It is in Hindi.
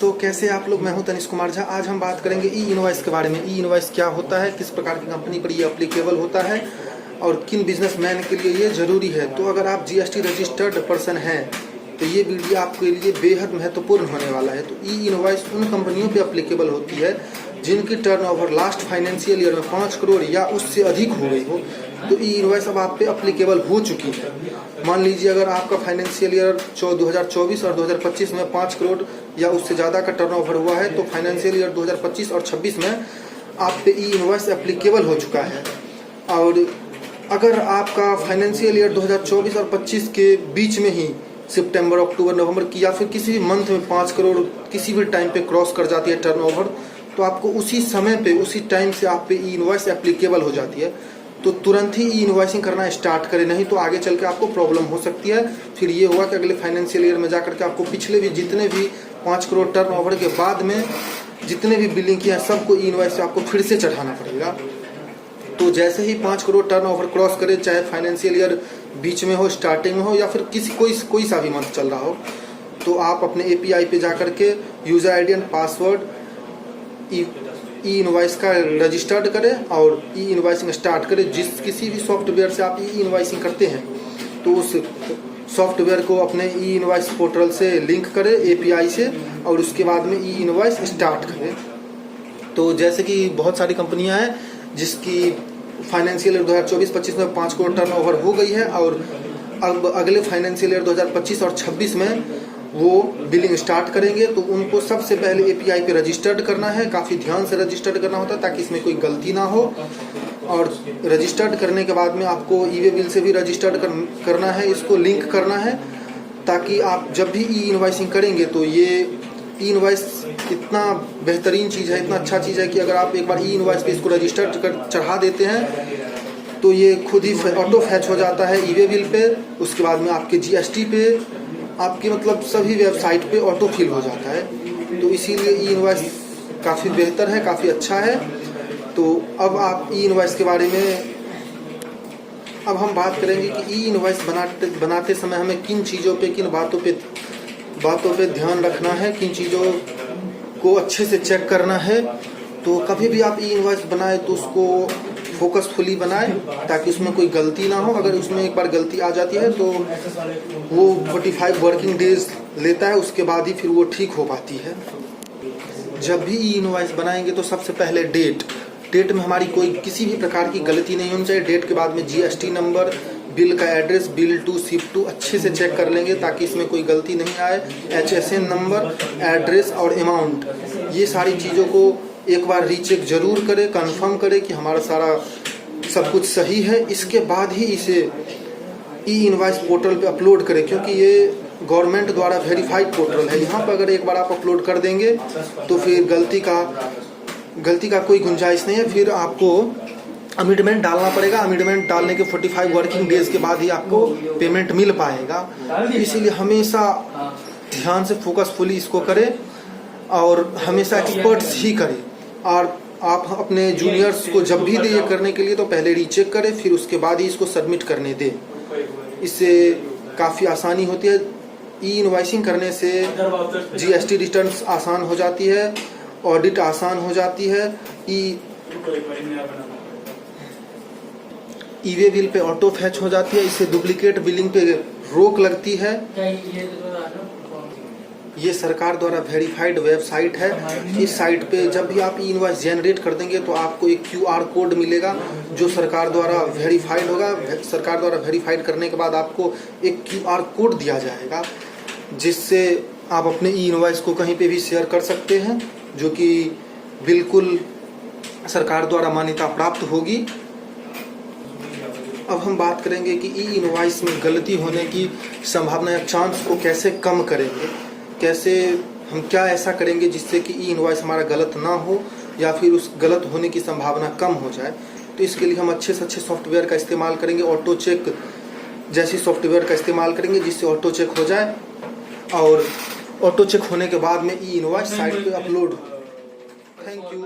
दोस्तों, कैसे आप लोग। मैं हूं तनिष कुमार झा। आज हम बात करेंगे ई इनवॉइस के बारे में। ई इनवॉइस क्या होता है, किस प्रकार की कंपनी पर ये एप्लीकेबल होता है और किन बिजनेसमैन के लिए ये ज़रूरी है। तो अगर आप जीएसटी रजिस्टर्ड पर्सन हैं तो ये वीडियो आपके लिए बेहद महत्वपूर्ण होने वाला है। तो ई इनवॉइस उन कंपनियों पे एप्लीकेबल होती है जिनकी टर्नओवर लास्ट फाइनेंशियल ईयर में 5 करोड़ या उससे अधिक हो गई हो। तो ई इनवॉइस अब आप पे एप्लीकेबल हो चुकी है। मान लीजिए अगर आपका फाइनेंशियल ईयर 2024 और 2025 में 5 करोड़ या उससे ज़्यादा का टर्नओवर हुआ है तो फाइनेंशियल ईयर 2025 और 26 में आप पे ई इनवॉइस एप्लीकेबल हो चुका है। और अगर आपका फाइनेंशियल ईयर 2024 और 25 के बीच में ही सितंबर, अक्टूबर, नवंबर की या फिर किसी भी मंथ में 5 करोड़ किसी भी टाइम पे क्रॉस कर जाती है टर्नओवर, तो आपको उसी समय पे उसी टाइम से आप पे ई इनवॉइस एप्लीकेबल हो जाती है। तो तुरंत ही ई इनवॉइसिंग करना स्टार्ट करें, नहीं तो आगे चल के आपको प्रॉब्लम हो सकती है। फिर ये होगा कि अगले फाइनेंशियल ईयर में जाकर के आपको पिछले भी जितने भी 5 करोड़ टर्नओवर के बाद में जितने भी बिलिंग किया है सबको ई इनवॉइस आपको फिर से चढ़ाना पड़ेगा। तो जैसे ही 5 करोड़ टर्नओवर क्रॉस करे, चाहे फाइनेंशियल ईयर बीच में हो, स्टार्टिंग में हो या फिर कोई सा भी मंथ चल रहा हो, तो आप अपने एपीआई पे जाकर के user ID and password E invoice का रजिस्टर्ड करें और ई इनवॉइसिंग स्टार्ट करें। किसी भी सॉफ्टवेयर से आप ई इनवॉइसिंग करते हैं तो उस सॉफ्टवेयर को अपने ई इनवॉइस पोर्टल से लिंक करें एपीआई से और उसके बाद में ई इनवॉइस स्टार्ट करें। तो जैसे कि बहुत सारी कंपनियां हैं जिसकी फाइनेंशियल ईयर 2024-25 में 5 करोड़ टर्नओवर हो गई है और अब अगले फाइनेंशियल ईयर 2025 और 26 में वो बिलिंग स्टार्ट करेंगे। तो उनको सबसे पहले एपीआई पे रजिस्टर्ड करना है, काफ़ी ध्यान से रजिस्टर्ड करना होता है ताकि इसमें कोई गलती ना हो। और रजिस्टर्ड करने के बाद में आपको ई वे बिल से भी रजिस्टर्ड करना है, इसको लिंक करना है ताकि आप जब भी ई इनवॉइसिंग करेंगे तो ये ई इनवॉइस इतना बेहतरीन चीज़ है, इतना अच्छा चीज़ है कि अगर आप एक बार ई इनवॉइस पे इसको रजिस्टर्ड कर चढ़ा देते हैं तो ये खुद ही ऑटो फैच हो जाता है ई वे बिल पे। उसके बाद में आपके जीएसटी पे, आपकी मतलब सभी वेबसाइट पे ऑटो फिल हो जाता है। तो इसीलिए ई इनवॉइस काफ़ी बेहतर है, काफ़ी अच्छा है। तो अब आप ई इनवॉइस के बारे में अब हम बात करेंगे कि ई इनवॉइस बनाते समय हमें किन चीज़ों पे, किन बातों पे ध्यान रखना है, किन चीज़ों को अच्छे से चेक करना है। तो कभी भी आप ई इनवॉइस बनाए तो उसको फोकसफुली बनाए ताकि उसमें कोई गलती ना हो। अगर उसमें एक बार गलती आ जाती है तो वो 45 वर्किंग डेज लेता है, उसके बाद ही फिर वो ठीक हो पाती है। जब भी ई इनवॉइस बनाएंगे तो सबसे पहले डेट में हमारी कोई किसी भी प्रकार की गलती नहीं होनी चाहिए। डेट के बाद में जीएसटी नंबर, बिल का address, bill to ship to अच्छे से चेक कर लेंगे ताकि इसमें कोई गलती नहीं आए। HSN नंबर, एड्रेस और अमाउंट, ये सारी चीज़ों को एक बार रीचेक जरूर करें, कंफर्म करें कि हमारा सारा सब कुछ सही है। इसके बाद ही इसे ई इनवॉइस पोर्टल पे अपलोड करें, क्योंकि ये गवर्नमेंट द्वारा वेरीफाइड पोर्टल है। यहाँ पर अगर एक बार आप अपलोड कर देंगे तो फिर गलती का कोई गुंजाइश नहीं है। फिर आपको अमिटमेंट डालना पड़ेगा। अमिटमेंट डालने के 45 वर्किंग डेज के बाद ही आपको पेमेंट मिल पाएगा। इसीलिए हमेशा ध्यान से फोकसफुली इसको करें और हमेशा एक्सपर्ट्स ही करें। और आप अपने जूनियर्स को जब भी दे करने के लिए तो पहले रीचेक करें, फिर उसके बाद ही इसको सबमिट करने दें। इससे काफ़ी आसानी होती है। ई इनवॉइसिंग करने से जीएसटी रिटर्न्स आसान हो जाती है, ऑडिट आसान हो जाती है, ई वे बिल पे ऑटो फैच हो जाती है। इससे डुप्लीकेट बिलिंग पे रोक लगती है। ये सरकार द्वारा वेरीफाइड वेबसाइट है। इस साइट पे जब भी आप ई इनवॉइस जनरेट कर देंगे तो आपको एक QR कोड मिलेगा जो सरकार द्वारा वेरीफाइड होगा। सरकार द्वारा वेरीफाइड करने के बाद आपको एक QR कोड दिया जाएगा जिससे आप अपने ई इनवॉइस को कहीं पे भी शेयर कर सकते हैं, जो कि बिल्कुल सरकार द्वारा मान्यता प्राप्त होगी। अब हम बात करेंगे कि ई इनवॉइस में गलती होने की संभावना या चांस को कैसे कम करेंगे, हम क्या ऐसा करेंगे जिससे कि ई इनवॉइस हमारा गलत ना हो या फिर उस गलत होने की संभावना कम हो जाए। तो इसके लिए हम अच्छे से अच्छे सॉफ्टवेयर का इस्तेमाल करेंगे। ऑटो चेक जैसी सॉफ्टवेयर का इस्तेमाल करेंगे जिससे ऑटो चेक हो जाए और ऑटो चेक होने के बाद में ई इनवॉइस साइट पे अपलोड। Thank you.